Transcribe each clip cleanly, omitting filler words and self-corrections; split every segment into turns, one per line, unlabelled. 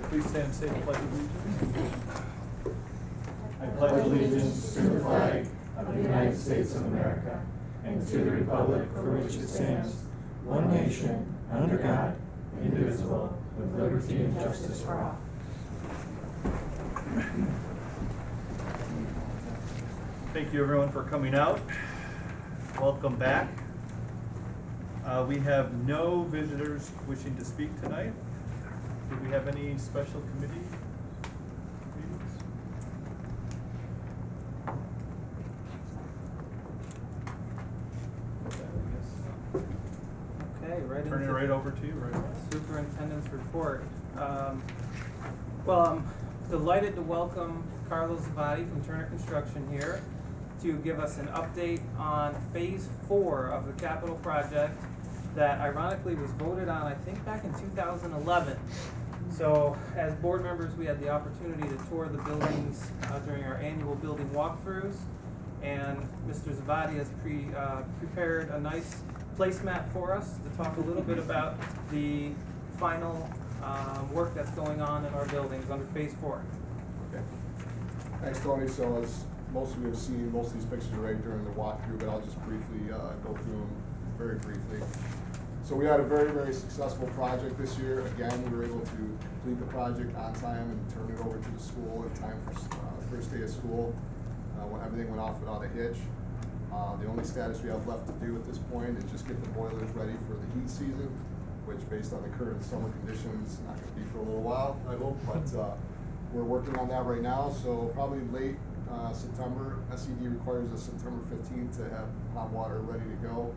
Please stand and say the pledge of allegiance.
I pledge allegiance to the flag of the United States of America and to the republic for which it stands, one nation, under God, indivisible, with liberty and justice for all.
Thank you everyone for coming out. Welcome back. We have no visitors wishing to speak tonight. Do we have any special committee meetings?
Okay, right into
Turn it right over to you, right?
Superintendent's report. Well, I'm delighted to welcome Carlos Zavati from Turner Construction here to give us an update on phase 4 of the capital project that ironically was voted on, I think, back in 2011. So as board members, we had the opportunity to tour the buildings during our annual building walkthroughs, and Mr. Zavati has prepared a nice placemat for us to talk a little bit about the final work that's going on in our buildings under phase 4.
Okay. Thanks, Tony. So as most of you have seen, most of these pictures are right during the walkthrough, but I'll just briefly go through them very briefly. So we had a very, very successful project this year. Again, we were able to complete the project on time and turn it over to the school in time for first day of school when everything went off without a hitch. The only status we have left to do at this point is just get the boilers ready for the heat season, which based on the current summer conditions, not gonna be for a little while, I hope, but we're working on that right now. So probably late September, SED requires us September 15th to have hot water ready to go.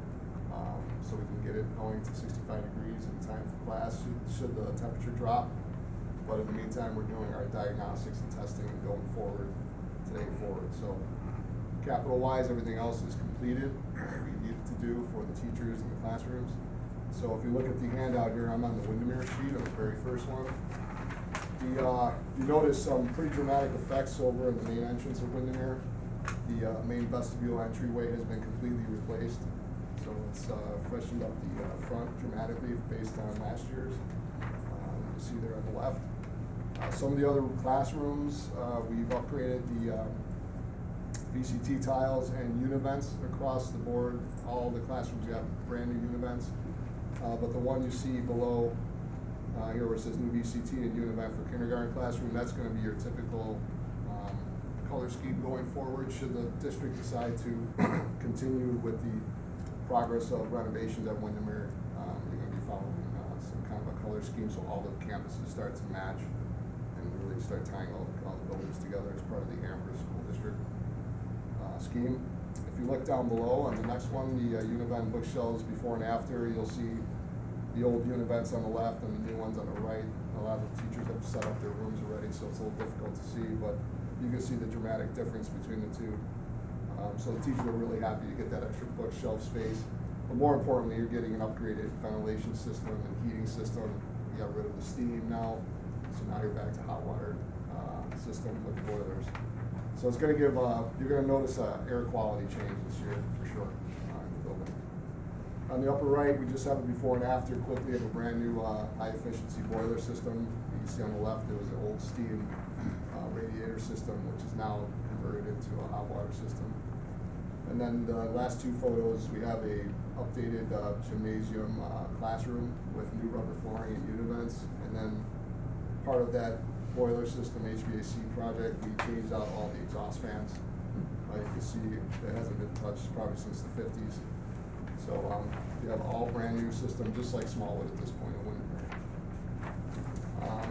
So we can get it going to 65 degrees in time for class should the temperature drop. But in the meantime, we're doing our diagnostics and testing going forward, today forward. So capital-wise, everything else is completed, we needed to do for the teachers in the classrooms. So if you look at the handout here, I'm on the Windermere sheet on the very first one. You notice some pretty dramatic effects over in the main entrance of Windermere. The main vestibule entryway has been completely replaced. So it's freshened up the front dramatically based on last year's. You see there on the left. Some of the other classrooms, we've upgraded the VCT tiles and univents across the board. All the classrooms got brand new univents. But the one you see below here where it says new VCT and univent for kindergarten classroom, that's going to be your typical color scheme going forward should the district decide to continue with the progress of renovations at Windermere. You're going to be following some kind of a color scheme so all the campuses start to match and really start tying all the buildings together as part of the Amherst School District scheme. If you look down below on the next one, the Univent bookshelves before and after, you'll see the old Univents on the left and the new ones on the right. A lot of the teachers have set up their rooms already, so it's a little difficult to see, but you can see the dramatic difference between the two. So the teachers are really happy to get that extra bookshelf space. But more importantly, you're getting an upgraded ventilation system and heating system. You got rid of the steam now, so now you're back to hot water system with boilers. So it's going to give, you're going to notice air quality change this year for sure in the building. On the upper right, we just have a before and after quickly of a brand new high efficiency boiler system. You see on the left, there was an old steam radiator system, which is now converted into a hot water system. And then the last two photos, we have a updated gymnasium classroom with new rubber flooring and univents. And then part of that boiler system HVAC project, we changed out all the exhaust fans. You can see it hasn't been touched probably since the 50s. So you have all brand new system, just like Smallwood at this point in Windermere.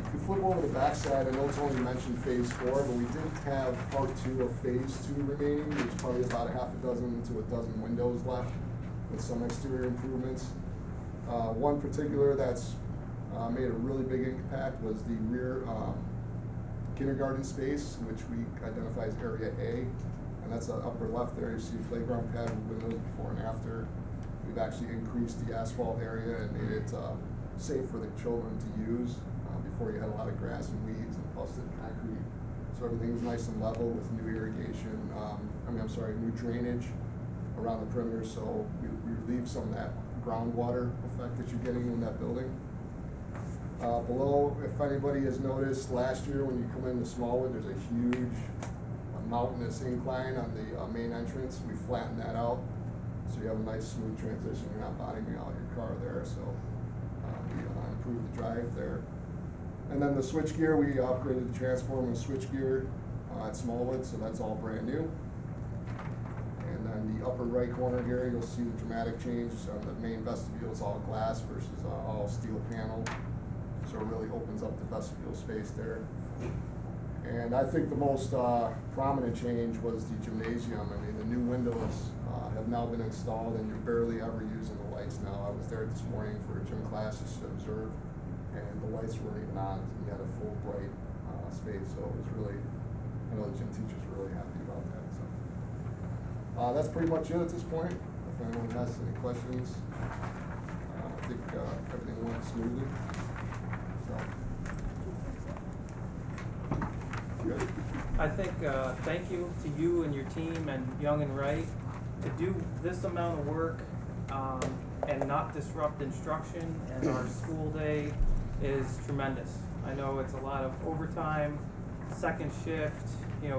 If you flip over the back side, I know Tony mentioned phase 4, but we did have part 2 of phase 2 remaining. There's probably about a half a dozen to a dozen windows left with some exterior improvements. One particular that's made a really big impact was the rear kindergarten space, which we identify as area A. And that's the upper left there. You see a playground pad with windows before and after. We've actually increased the asphalt area and made it safe for the children to use. Before you had a lot of grass and weeds and busted concrete. So everything's nice and level with new irrigation, new drainage around the perimeter, so we relieve some of that groundwater effect that you're getting in that building. Below, if anybody has noticed, last year when you come into Smallwood, there's a huge mountainous incline on the main entrance. We flattened that out, so you have a nice smooth transition. You're not bottoming out your car there, so we improved the drive there. And then the switchgear, we upgraded the transformer and switchgear at Smallwood, so that's all brand new. And then the upper right corner here, you'll see the dramatic change. The main vestibule is all glass versus all steel panel. So it really opens up the vestibule space there. And I think the most prominent change was the gymnasium. I mean, the new windows have now been installed and you're barely ever using the lights now. I was there this morning for gym classes to observe, and the lights weren't even on. You had a full bright space, so it was really, I know the gym teachers were really happy about that. So that's pretty much it at this point. If anyone has any questions, I think everything went smoothly. So. Good.
I think, thank you to you and your team and Young and Wright to do this amount of work and not disrupt instruction and our school day is tremendous. I know it's a lot of overtime, second shift,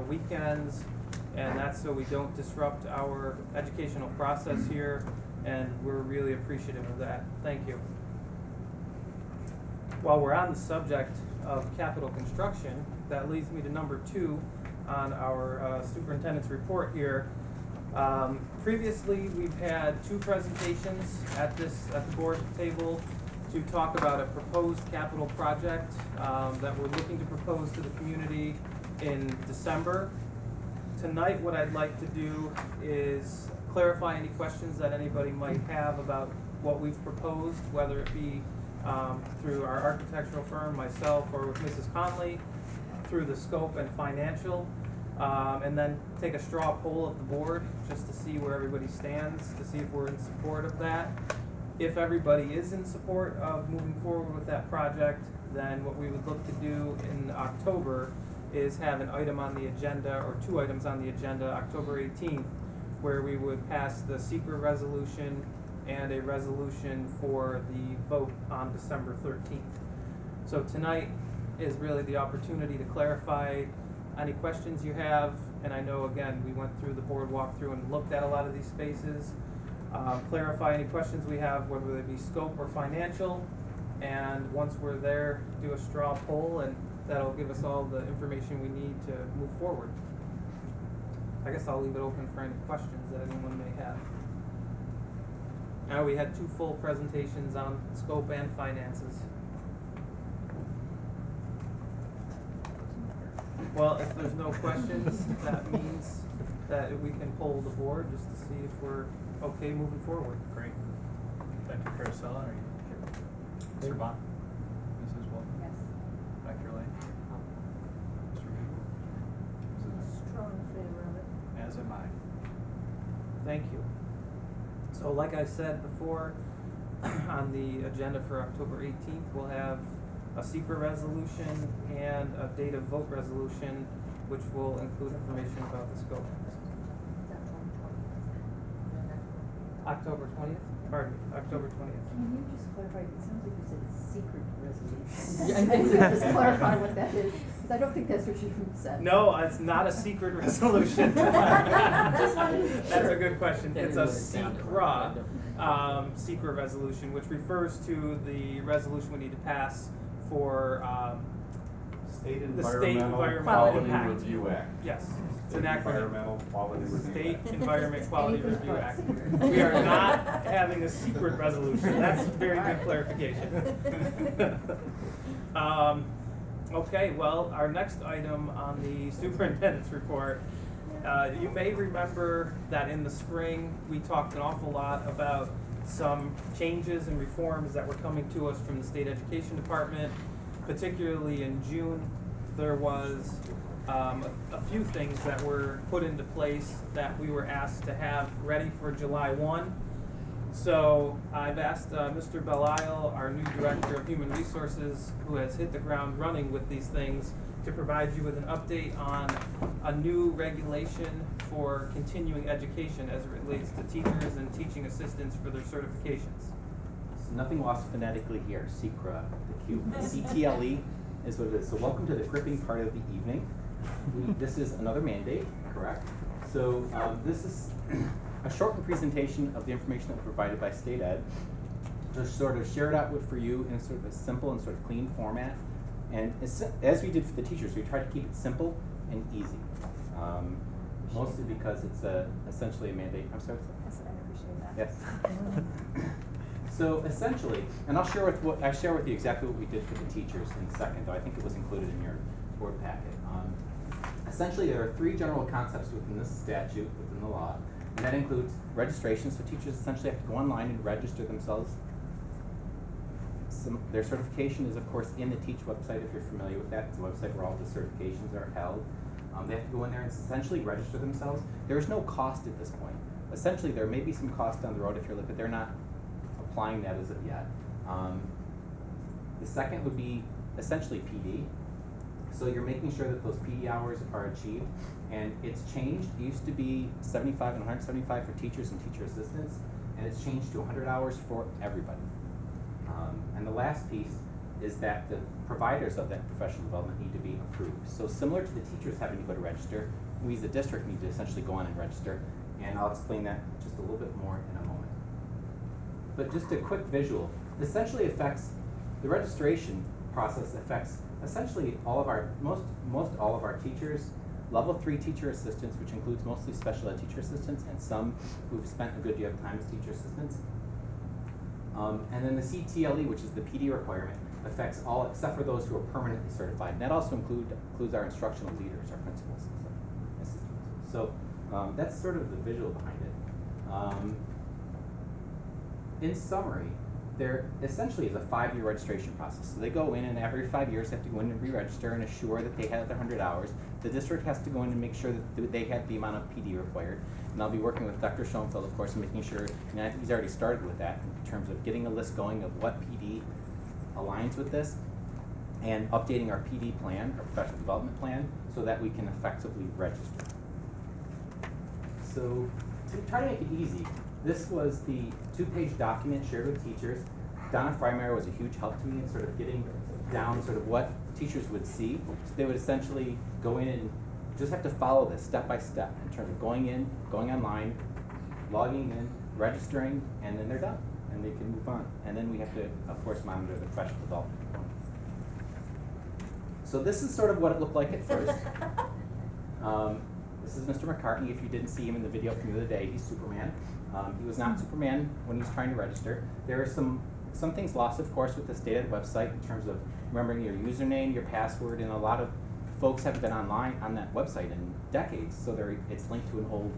weekends, and that's so we don't disrupt our educational process here, and we're really appreciative of that. Thank you. While we're on the subject of capital construction, that leads me to number 2 on our superintendent's report here. Previously, we've had 2 presentations at the board table to talk about a proposed capital project that we're looking to propose to the community in December. Tonight, what I'd like to do is clarify any questions that anybody might have about what we've proposed, whether it be through our architectural firm, myself, or with Mrs. Conley, through the scope and financial, and then take a straw poll of the board just to see where everybody stands, to see if we're in support of that. If everybody is in support of moving forward with that project, then what we would look to do in October is have an item on the agenda, or 2 items on the agenda, October 18th, where we would pass the secret resolution and a resolution for the vote on December 13th. So tonight is really the opportunity to clarify any questions you have, and I know, again, we went through the board walkthrough and looked at a lot of these spaces. Clarify any questions we have, whether they be scope or financial, and once we're there, do a straw poll, and that'll give us all the information we need to move forward. I guess I'll leave it open for any questions that anyone may have. Now, we had 2 full presentations on scope and finances. Well, if there's no questions, that means that we can poll the board just to see if we're okay moving forward.
Great. Dr. Carosella, are you? Mr. Bond? Mrs. Wolf?
Yes.
Dr. Lane? Mr. Weaver?
Strong favor of it.
As am I.
Thank you. So like I said before, on the agenda for October 18th, we'll have a secret resolution and a date of vote resolution, which will include information about the scope. October 20th? Pardon me, October 20th.
Can you just clarify, it sounds like you said secret resolution. Just clarify what that is, because I don't think that's what you said.
No, it's not a secret resolution.
Just wanted to be
That's a
sure.
good question. It's a secret resolution, which refers to the resolution we need to pass for
State
the State Environmental
Quality
Impact.
Review Act.
Yes, it's
State
an acronym.
Environmental Quality Review
State
Act.
Environment Quality
Anything
Review
plus.
Act. We are not having a secret resolution. That's very good clarification. Okay, well, our next item on the superintendent's report, you may remember that in the spring, we talked an awful lot about some changes and reforms that were coming to us from the state education department. Particularly in June, there was a few things that were put into place that we were asked to have ready for July 1. So I've asked Mr. Belisle, our new Director of Human Resources, who has hit the ground running with these things, to provide you with an update on a new regulation for continuing education as it relates to teachers and teaching assistants for their certifications.
nothing lost phonetically here, Secra, the Q. CTLE is what it is. So welcome to the gripping part of the evening. This is another mandate, correct? So this is a shortened presentation of the information that was provided by State Ed. Just sort of share it out for you in sort of a simple and sort of clean format. And as we did for the teachers, we tried to keep it simple and easy. Mostly because it's essentially a mandate. I'm sorry?
Yes, I appreciate that.
Yes. So essentially, and I'll share with you exactly what we did for the teachers in a second, though I think it was included in your board packet. Essentially, there are 3 general concepts within this statute, within the law, and that includes registration. So teachers essentially have to go online and register themselves. Their certification is, of course, in the Teach website, if you're familiar with that. It's a website where all the certifications are held. They have to go in there and essentially register themselves. There is no cost at this point. Essentially, there may be some cost down the road if you're looking, but they're not applying that as of yet. The second would be essentially PD. So you're making sure that those PD hours are achieved, and it's changed. It used to be 75 and 175 for teachers and teacher assistants, and it's changed to 100 hours for everybody. And the last piece is that the providers of that professional development need to be approved. So similar to the teachers having to go to register, we as a district need to essentially go on and register, and I'll explain that just a little bit more in a moment. But just a quick visual, essentially affects, the registration process affects essentially all of our, most all of our teachers, level 3 teacher assistants, which includes mostly special ed teacher assistants and some who've spent a good deal of time as teacher assistants. And then the CTLE, which is the PD requirement, affects all except for those who are permanently certified. And that also includes our instructional leaders, our principals, and assistants. So that's sort of the visual behind it. In summary, there essentially is a 5-year registration process. So they go in, and every 5 years they have to go in and re-register and assure that they have their 100 hours. The district has to go in and make sure that they have the amount of PD required. And I'll be working with Dr. Schoenfeld, of course, and making sure, and he's already started with that in terms of getting a list going of what PD aligns with this, and updating our PD plan, our professional development plan, so that we can effectively register. So to try to make it easy, this was the 2-page document shared with teachers. Donna Freimeyer was a huge help to me in sort of getting down sort of what teachers would see. So they would essentially go in and just have to follow this step by step in terms of going in, going online, logging in, registering, and then they're done, and they can move on. And then we have to, of course, monitor the professional development component. So this is sort of what it looked like at first. This is Mr. McCartney. If you didn't see him in the video from the other day, he's Superman. He was not Superman when he was trying to register. There are some things lost, of course, with the State Ed website in terms of remembering your username, your password, and a lot of folks haven't been online on that website in decades, so it's linked to an old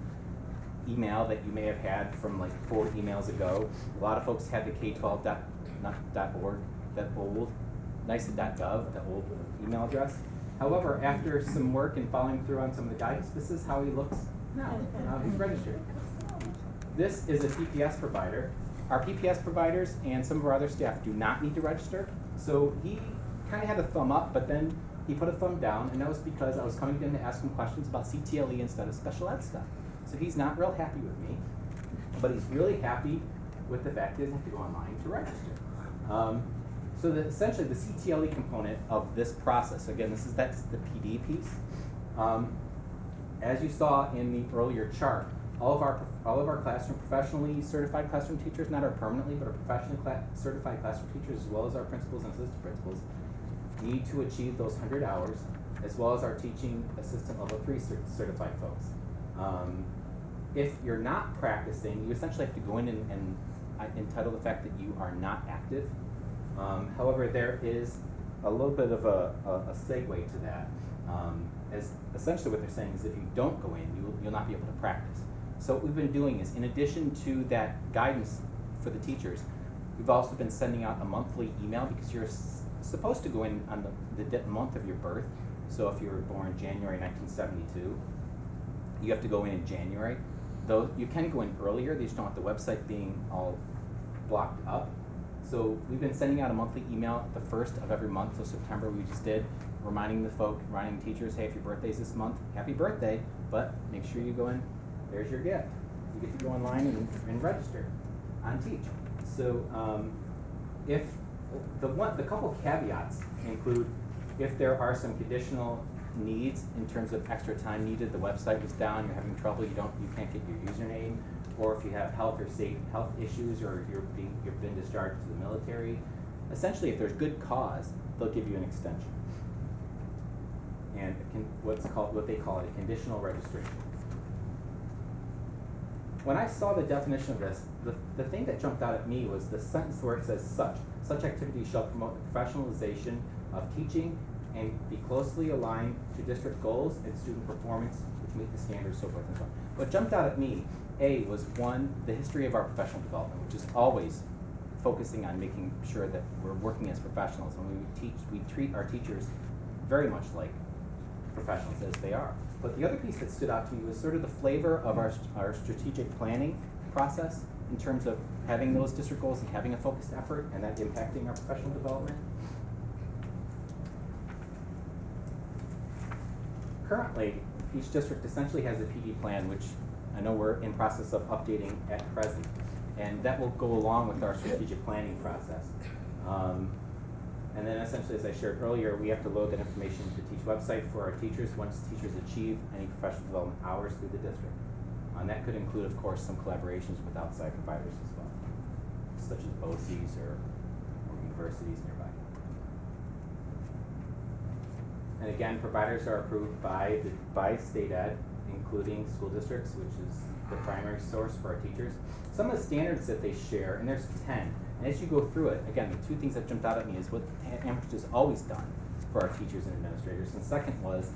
email that you may have had from like 4 emails ago. A lot of folks had the K12.org, that old, NYSA.gov, that old email address. However, after some work and following through on some of the guidance, this is how he looks now. He's registered. This is a PPS provider. Our PPS providers and some of our other staff do not need to register. So he kind of had a thumb up, but then he put a thumb down, and that was because I was coming to him to ask him questions about CTLE instead of special ed stuff. So he's not real happy with me, but he's really happy with the fact he doesn't have to go online to register. So essentially the CTLE component of this process, again, that's the PD piece. As you saw in the earlier chart, all of our classroom, professionally certified classroom teachers, not our permanently, but our professionally certified classroom teachers, as well as our principals and assistant principals, need to achieve those 100 hours, as well as our teaching assistant level 3 certified folks. If you're not practicing, you essentially have to go in and entitle the fact that you are not active. However, there is a little bit of a segue to that. As essentially what they're saying is if you don't go in, you'll not be able to practice. So what we've been doing is, in addition to that guidance for the teachers, we've also been sending out a monthly email, because you're supposed to go in on the month of your birth. So if you were born January 1972, you have to go in January. Though you can go in earlier, they just don't want the website being all blocked up. So we've been sending out a monthly email the first of every month. So September we just did, reminding teachers, hey, if your birthday's this month, happy birthday, but make sure you go in, there's your gift. You get to go online and register on Teach. So if, the couple caveats include if there are some conditional needs in terms of extra time needed, the website was down, you're having trouble, you can't get your username, or if you have health issues, or you've been discharged to the military. Essentially, if there's good cause, they'll give you an extension. And what they call a conditional registration. When I saw the definition of this, the thing that jumped out at me was the sentence where it says such activities shall promote the professionalization of teaching and be closely aligned to district goals and student performance, which meet the standards, so forth and so on. What jumped out at me, was one, the history of our professional development, which is always focusing on making sure that we're working as professionals. When we treat our teachers very much like professionals as they are. But the other piece that stood out to me was sort of the flavor of our strategic planning process in terms of having those district goals and having a focused effort and that impacting our professional development. Currently, each district essentially has a PD plan, which I know we're in process of updating at present, and that will go along with our strategic planning process. And then essentially, as I shared earlier, we have to load that information to the Teach website for our teachers once teachers achieve any professional development hours through the district. And that could include, of course, some collaborations with outside providers as well, such as BOCES or universities nearby. And again, providers are approved by state ed, including school districts, which is the primary source for our teachers. Some of the standards that they share, and there's 10, and as you go through it, again, the two things that jumped out at me is what Amherst has always done for our teachers and administrators, and second was,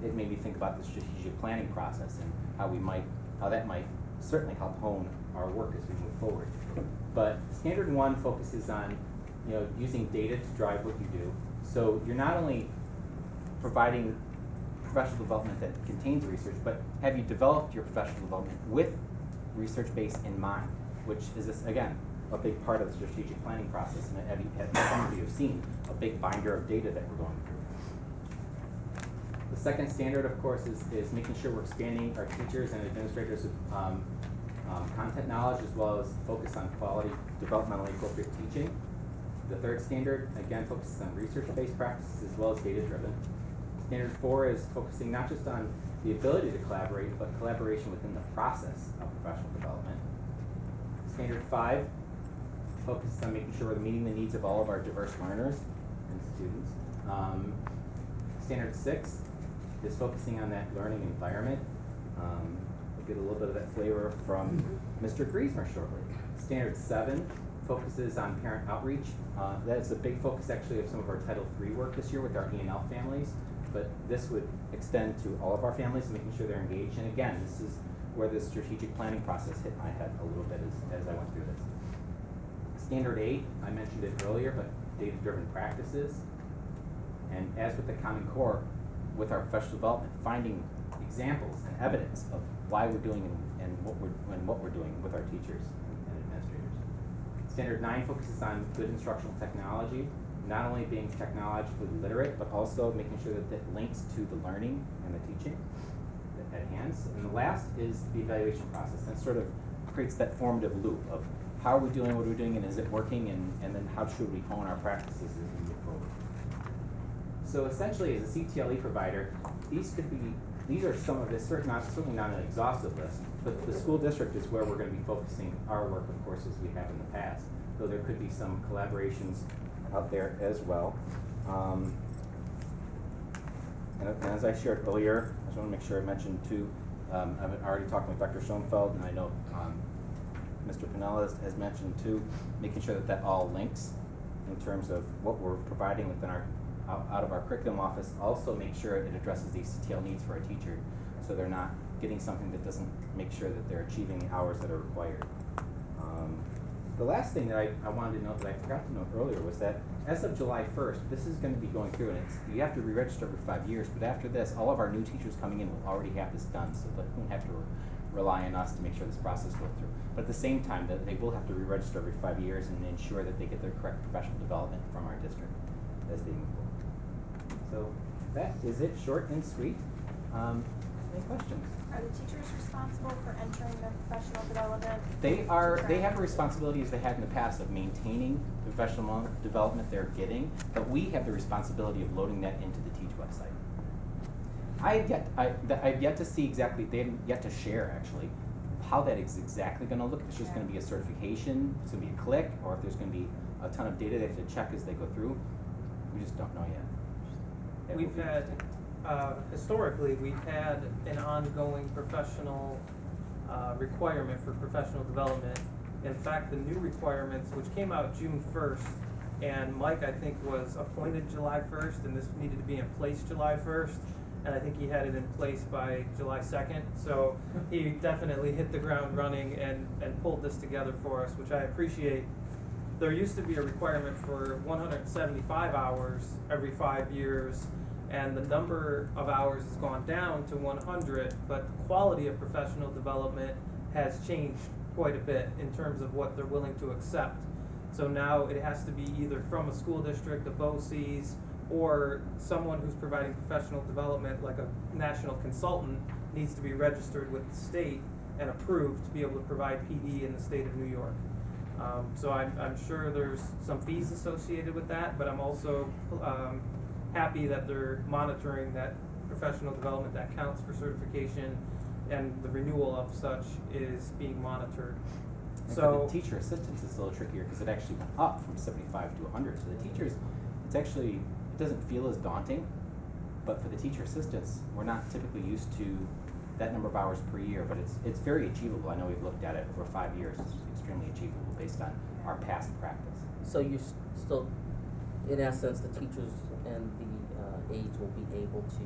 it made me think about the strategic planning process and how that might certainly help hone our work as we move forward. But standard 1 focuses on, using data to drive what you do. So you're not only providing professional development that contains research, but have you developed your professional development with research base in mind, which is, again, a big part of the strategic planning process. And some of you have seen a big binder of data that we're going through. The second standard, of course, is making sure we're expanding our teachers and administrators' content knowledge, as well as focus on quality, developmentally appropriate teaching. The third standard, again, focuses on research-based practices as well as data-driven. Standard 4 is focusing not just on the ability to collaborate, but collaboration within the process of professional development. Standard 5 focuses on making sure we're meeting the needs of all of our diverse learners and students. Standard 6 is focusing on that learning environment. We'll get a little bit of that flavor from Mr. Griesmer shortly. Standard 7 focuses on parent outreach. That is a big focus actually of some of our Title III work this year with our E&L families, but this would extend to all of our families and making sure they're engaged. And again, this is where the strategic planning process hit my head a little bit as I went through this. Standard 8, I mentioned it earlier, but data-driven practices. And as with the Common Core, with our professional development, finding examples and evidence of why we're doing and what we're doing with our teachers and administrators. Standard 9 focuses on good instructional technology, not only being technologically literate, but also making sure that it links to the learning and the teaching at hand. And the last is the evaluation process. That sort of creates that formative loop of how are we doing, what are we doing, and is it working, and then how should we hone our practices as we move forward. So essentially, as a CTLE provider, these are some of this, certainly not an exhaustive list, but the school district is where we're going to be focusing our work, of course, as we have in the past. Though there could be some collaborations out there as well. And as I shared earlier, I just want to make sure I mentioned too, I've already talked with Dr. Schoenfeld, and I know Mr. Pinella has mentioned too, making sure that all links in terms of what we're providing within out of our curriculum office. Also make sure it addresses these CTL needs for our teacher, so they're not getting something that doesn't make sure that they're achieving the hours that are required. The last thing that I wanted to note that I forgot to note earlier was that as of July 1st, this is going to be going through, and you have to re-register every 5 years, but after this, all of our new teachers coming in will already have this done, so they won't have to rely on us to make sure this process goes through. But at the same time, they will have to re-register every 5 years and ensure that they get their correct professional development from our district as they move forward. So that is it, short and sweet. Any questions?
Are the teachers responsible for entering their professional development?
They have a responsibility as they had in the past of maintaining the professional development they're getting, but we have the responsibility of loading that into the Teach website. I've yet to see exactly, they haven't yet to share actually, how that is exactly gonna look. If it's just gonna be a certification, it's gonna be a click, or if there's gonna be a ton of data they have to check as they go through. We just don't know yet. It will
We've
be-
had, historically, we've had an ongoing professional requirement for professional development. In fact, the new requirements, which came out June 1st, and Mike, I think, was appointed July 1st, and this needed to be in place July 1st, and I think he had it in place by July 2nd. So he definitely hit the ground running and pulled this together for us, which I appreciate. There used to be a requirement for 175 hours every 5 years, and the number of hours has gone down to 100, but the quality of professional development has changed quite a bit in terms of what they're willing to accept. So now it has to be either from a school district, a BOCES, or someone who's providing professional development, like a national consultant, needs to be registered with the state and approved to be able to provide PD in the state of New York. So I'm sure there's some fees associated with that, but I'm also happy that they're monitoring that professional development that counts for certification, and the renewal of such is being monitored.
And
So
for the teacher assistants, it's a little trickier because it actually went up from 75 to 100. So the teachers, it's actually, it doesn't feel as daunting, but for the teacher assistants, we're not typically used to that number of hours per year, but it's very achievable. I know we've looked at it over 5 years. It's extremely achievable based on our past practice.
So you still, in essence, the teachers and the aides will be able to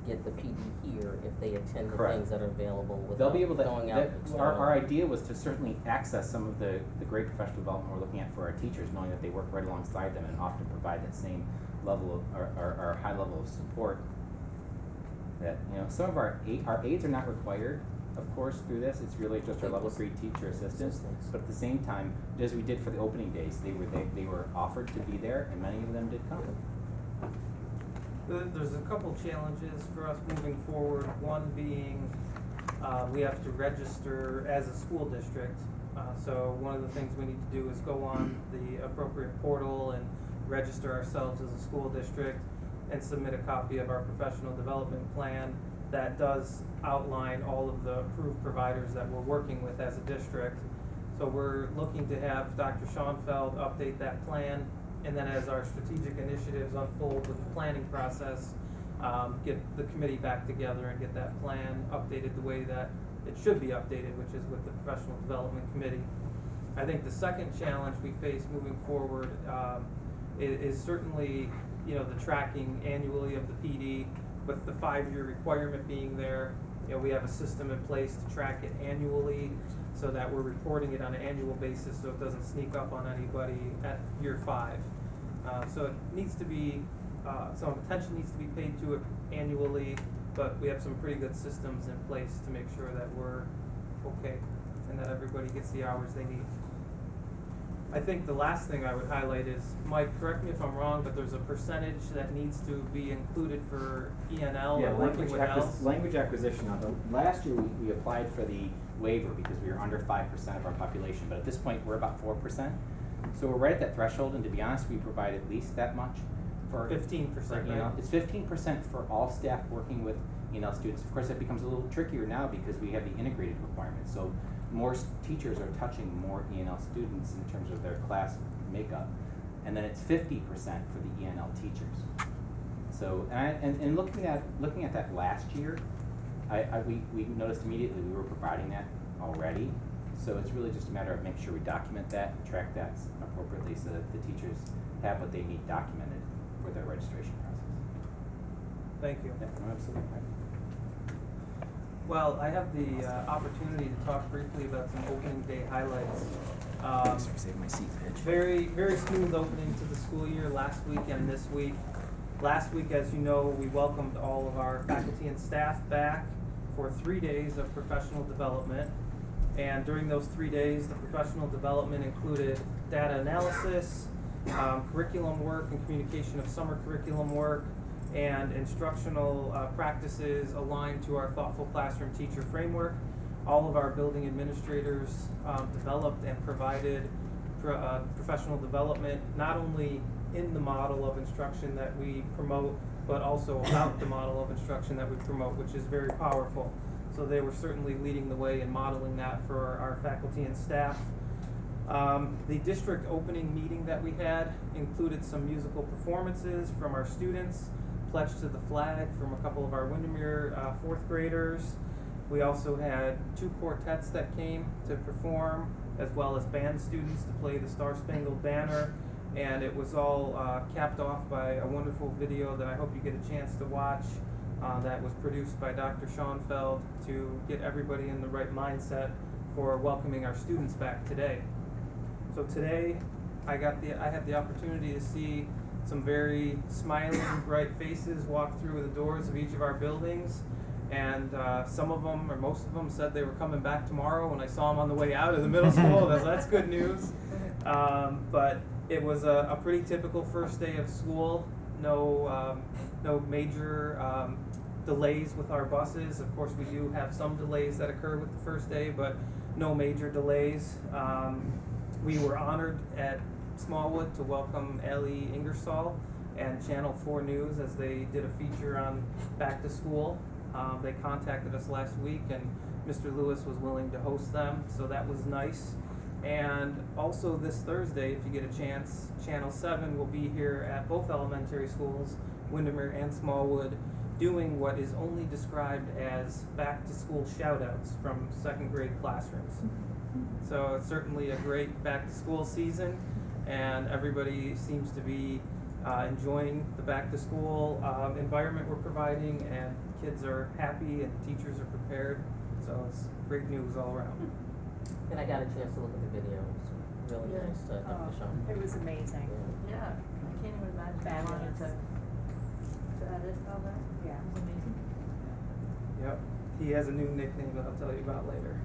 get the PD here if they attend the
Correct.
things that are available
They'll
without
be able to,
going out.
our idea was to certainly access some of the great professional development we're looking at for our teachers, knowing that they work right alongside them and often provide that same level of, or high level of support. That, you know, some of our aides are not required, of course, through this. It's really just our level 3 teacher assistants. But at the same time, as we did for the opening days, they were offered to be there, and many of them did come.
There's a couple challenges for us moving forward. One being, we have to register as a school district. So one of the things we need to do is go on the appropriate portal and register ourselves as a school district and submit a copy of our professional development plan that does outline all of the approved providers that we're working with as a district. So we're looking to have Dr. Schoenfeld update that plan, and then as our strategic initiatives unfold with the planning process, get the committee back together and get that plan updated the way that it should be updated, which is with the professional development committee. I think the second challenge we face moving forward is certainly, you know, the tracking annually of the PD, with the 5-year requirement being there. You know, we have a system in place to track it annually so that we're reporting it on an annual basis so it doesn't sneak up on anybody at year 5. So it needs to be, some attention needs to be paid to it annually, but we have some pretty good systems in place to make sure that we're okay and that everybody gets the hours they need. I think the last thing I would highlight is, Mike, correct me if I'm wrong, but there's a percentage that needs to be included for ENL
Yeah,
or working with ELS.
language acquisition. Now, last year we applied for the waiver because we were under 5% of our population, but at this point we're about 4%. So we're right at that threshold, and to be honest, we provide at least that much for
15%,
ENL.
right?
It's 15% for all staff working with ENL students. Of course, that becomes a little trickier now because we have the integrated requirement. So more teachers are touching more ENL students in terms of their class makeup, and then it's 50% for the ENL teachers. So, and looking at that last year, we noticed immediately we were providing that already. So it's really just a matter of making sure we document that, track that appropriately, so that the teachers have what they need documented for their registration process.
Thank you.
Yeah, no, absolutely.
Well, I have the opportunity to talk briefly about some opening day highlights.
Thanks for saving my seat, Pitch.
Very, very smooth opening to the school year last week and this week. Last week, as you know, we welcomed all of our faculty and staff back for 3 days of professional development. And during those 3 days, the professional development included data analysis, curriculum work and communication of summer curriculum work, and instructional practices aligned to our Thoughtful Classroom Teacher Framework. All of our building administrators developed and provided professional development, not only in the model of instruction that we promote, but also about the model of instruction that we promote, which is very powerful. So they were certainly leading the way in modeling that for our faculty and staff. The district opening meeting that we had included some musical performances from our students, Pledge to the Flag from a couple of our Windermere fourth graders. We also had 2 quartets that came to perform, as well as band students to play the Star Spangled Banner. And it was all capped off by a wonderful video that I hope you get a chance to watch that was produced by Dr. Schoenfeld to get everybody in the right mindset for welcoming our students back today. So today, I had the opportunity to see some very smiling, bright faces walk through the doors of each of our buildings. And some of them, or most of them, said they were coming back tomorrow when I saw them on the way out of the middle school. That's good news. But it was a pretty typical first day of school. No major delays with our buses. Of course, we do have some delays that occur with the first day, but no major delays. We were honored at Smallwood to welcome Ellie Ingersoll and Channel 4 News as they did a feature on back to school. They contacted us last week, and Mr. Lewis was willing to host them, so that was nice. And also this Thursday, if you get a chance, Channel 7 will be here at both elementary schools, Windermere and Smallwood, doing what is only described as back-to-school shout-outs from second grade classrooms. So it's certainly a great back-to-school season, and everybody seems to be enjoying the back-to-school environment we're providing, and kids are happy and teachers are prepared. So it's great news all around.
And I got a chance to look at the video. It was really nice to have the show.
It was amazing.
Yeah, I can't even imagine how long it took to edit all that.
Yeah.
It was amazing.
Yep. He has a new nickname that I'll tell you about later.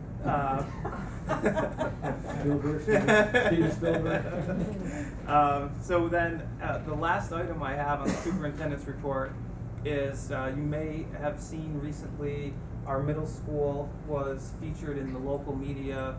Spielberg, Steven Spielberg.
So then, the last item I have on the superintendent's report is you may have seen recently our middle school was featured in the local media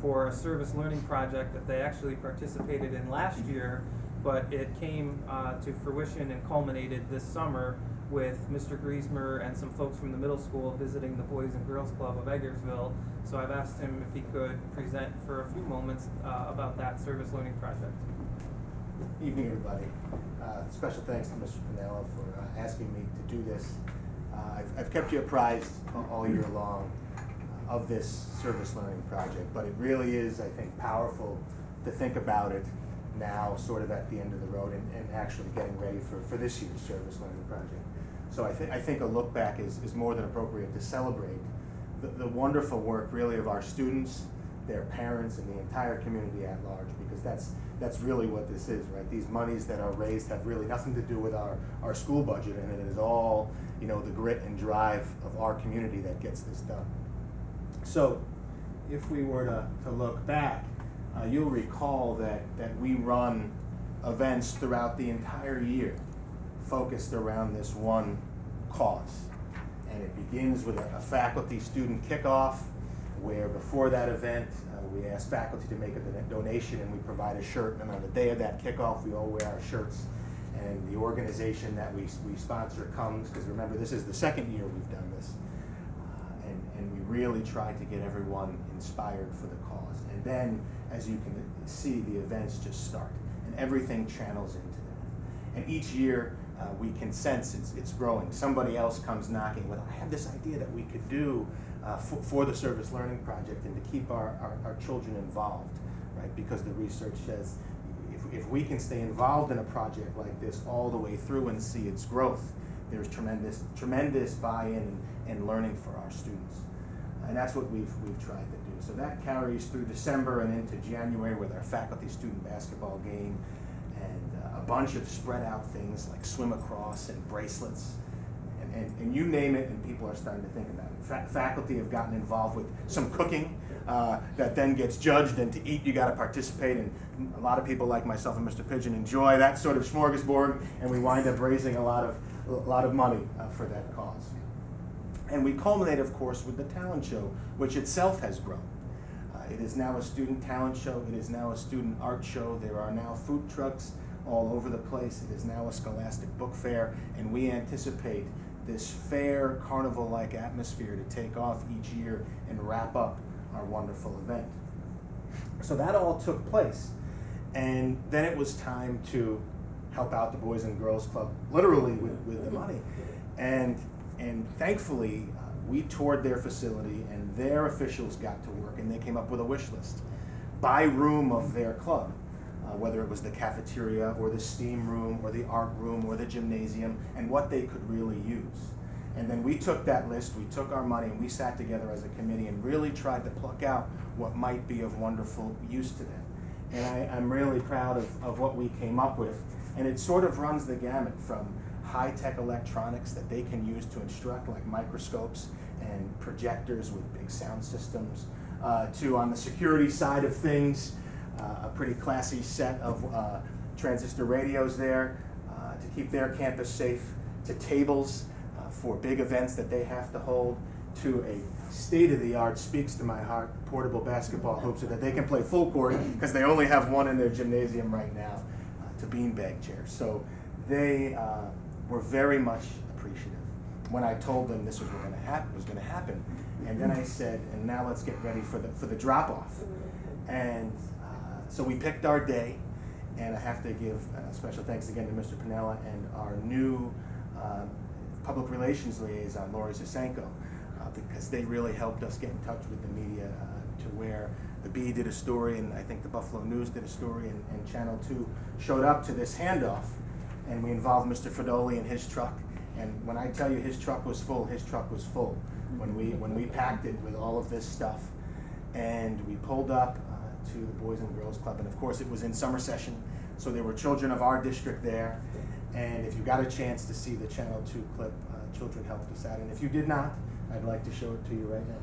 for a service learning project that they actually participated in last year, but it came to fruition and culminated this summer with Mr. Griesmer and some folks from the middle school visiting the Boys and Girls Club of Eggersville. So I've asked him if he could present for a few moments about that service learning project.
Evening, everybody. Special thanks to Mr. Pinella for asking me to do this. I've kept you apprised all year long of this service learning project, but it really is, I think, powerful to think about it now, sort of at the end of the road, and actually getting ready for this year's service learning project. So I think a look back is more than appropriate to celebrate the wonderful work, really, of our students, their parents, and the entire community at large, because that's really what this is, right? These monies that are raised have really nothing to do with our school budget, and it is all, you know, the grit and drive of our community that gets this done. So if we were to look back, you'll recall that we run events throughout the entire year focused around this one cause. And it begins with a faculty-student kickoff, where before that event, we ask faculty to make a donation, and we provide a shirt. And on the day of that kickoff, we all wear our shirts. And the organization that we sponsor comes, because remember, this is the second year we've done this. And we really try to get everyone inspired for the cause. And then, as you can see, the events just start, and everything channels into that. And each year, we can sense it's growing. Somebody else comes knocking with, I have this idea that we could do for the service learning project, and to keep our children involved, right? Because the research says if we can stay involved in a project like this all the way through and see its growth, there's tremendous buy-in and learning for our students. And that's what we've tried to do. So that carries through December and into January with our faculty-student basketball game, and a bunch of spread out things like swim across and bracelets, and you name it, and people are starting to think about it. Faculty have gotten involved with some cooking that then gets judged, and to eat you got to participate, and a lot of people like myself and Mr. Pigeon enjoy that sort of smorgasbord, and we wind up raising a lot a lot of money for that cause. And we culminate, of course, with the talent show, which itself has grown. It is now a student talent show. It is now a student art show. There are now food trucks all over the place. It is now a scholastic book fair, and we anticipate this fair, carnival-like atmosphere to take off each year and wrap up our wonderful event. So that all took place, and then it was time to help out the Boys and Girls Club, literally with the money. And thankfully, we toured their facility, and their officials got to work, and they came up with a wish list by room of their club, whether it was the cafeteria or the steam room or the art room or the gymnasium, and what they could really use. And then we took that list, we took our money, and we sat together as a committee and really tried to pluck out what might be of wonderful use to them. And I'm really proud of what we came up with. And it sort of runs the gamut from high-tech electronics that they can use to instruct, like microscopes and projectors with big sound systems, to, on the security side of things, a pretty classy set of transistor radios there to keep their campus safe, to tables for big events that they have to hold, to a state-of-the-art, speaks to my heart, portable basketball hoops so that they can play full court because they only have one in their gymnasium right now, to beanbag chairs. So they were very much appreciative when I told them this was going to happen. And then I said, and now let's get ready for the drop-off. And so we picked our day, and I have to give special thanks again to Mr. Pinella and our new public relations liaison, Lori Sasenko, because they really helped us get in touch with the media to where the Bee did a story, and I think the Buffalo News did a story, and Channel 2 showed up to this handoff, and we involved Mr. Fedoli in his truck. And when I tell you his truck was full, his truck was full. When we packed it with all of this stuff, and we pulled up to the Boys and Girls Club, and of course it was in summer session, so there were children of our district there. And if you got a chance to see the Channel 2 clip, children helped us out. And if you did not, I'd like to show it to you right now.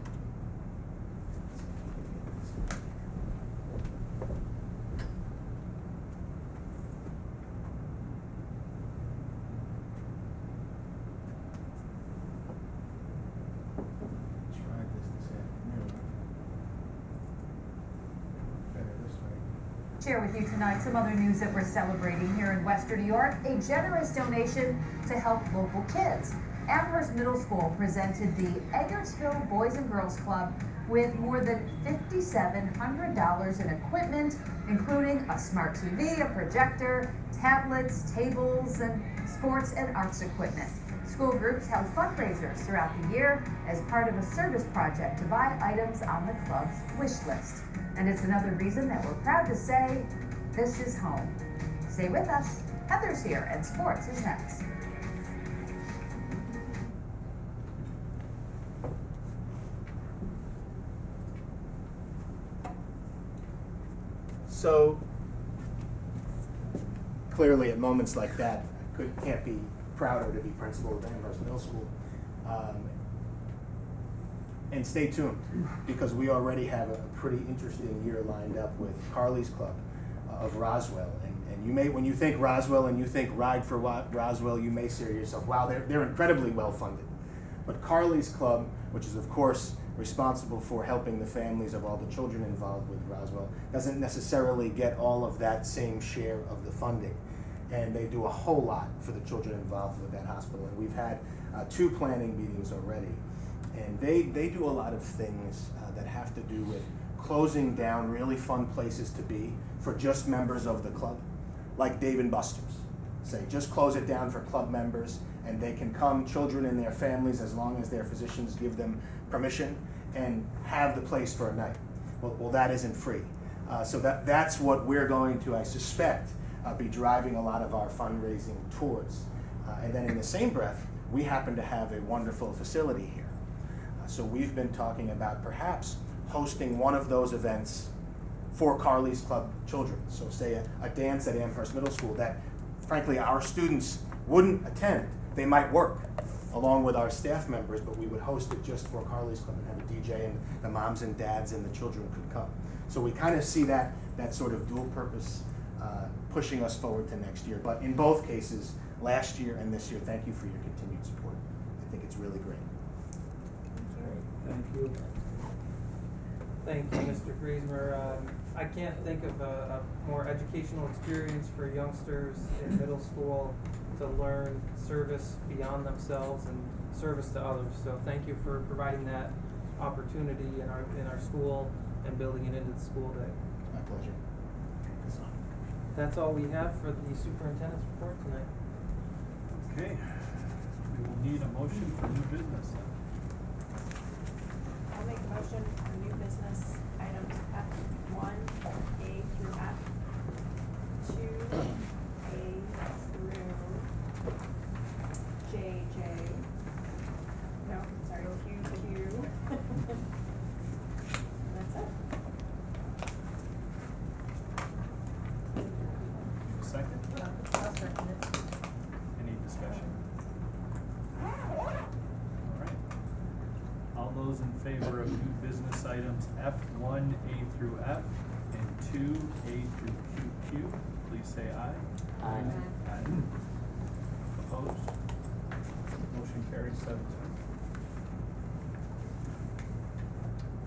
Tried this afternoon. Better this way.
Share with you tonight some other news that we're celebrating here in Western New York, a generous donation to help local kids. Amherst Middle School presented the Eggertsville Boys and Girls Club with more than $5,700 in equipment, including a smart TV, a projector, tablets, tables, and sports and arts equipment. School groups held fundraisers throughout the year as part of a service project to buy items on the club's wish list. And it's another reason that we're proud to say this is home. Stay with us. Heather's here, and sports is next.
So clearly at moments like that, I can't be prouder to be principal of Amherst Middle School. And stay tuned, because we already have a pretty interesting year lined up with Carly's Club of Roswell. And you may, when you think Roswell and you think Ride for Roswell, you may say to yourself, wow, they're incredibly well funded. But Carly's Club, which is of course responsible for helping the families of all the children involved with Roswell, doesn't necessarily get all of that same share of the funding. And they do a whole lot for the children involved with that hospital. And we've had 2 planning meetings already. And they do a lot of things that have to do with closing down really fun places to be for just members of the club, like Dave & Buster's. Say, just close it down for club members, and they can come, children and their families, as long as their physicians give them permission, and have the place for a night. Well, that isn't free. So that's what we're going to, I suspect, be driving a lot of our fundraising towards. And then in the same breath, we happen to have a wonderful facility here. So we've been talking about perhaps hosting one of those events for Carly's Club children. So say a dance at Amherst Middle School that, frankly, our students wouldn't attend. They might work along with our staff members, but we would host it just for Carly's Club and have a DJ, and the moms and dads and the children could come. So we kind of see that sort of dual purpose pushing us forward to next year. But in both cases, last year and this year. Thank you for your continued support. I think it's really great.
Thank you. Thank you, Mr. Griesmer. I can't think of a more educational experience for youngsters in middle school to learn service beyond themselves and service to others. So thank you for providing that opportunity in our school and building it into the school day.
My pleasure.
That's all we have for the superintendent's report tonight.
Okay, we will need a motion for new business then.
I'll make a motion for new business items F1, A through F, 2, A through JJ. No, sorry, QQ. That's it.
Second?
I'll second it.
Any discussion? All right. All those in favor of new business items F1, A through F, and 2, A through QQ, please say aye.
Aye.
Aye. Opposed? Motion carries 7-2.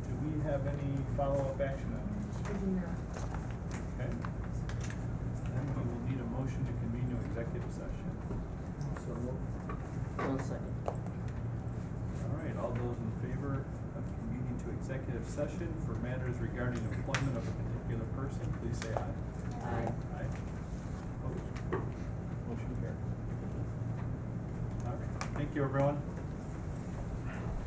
Do we have any follow-up action items? Okay. Then we will need a motion to convene to executive session.
So
One second.
All right, all those in favor of convening to executive session for matters regarding employment of a particular person, please say aye.
Aye.
Aye. Opposed? Motion carried. All right, thank you, everyone.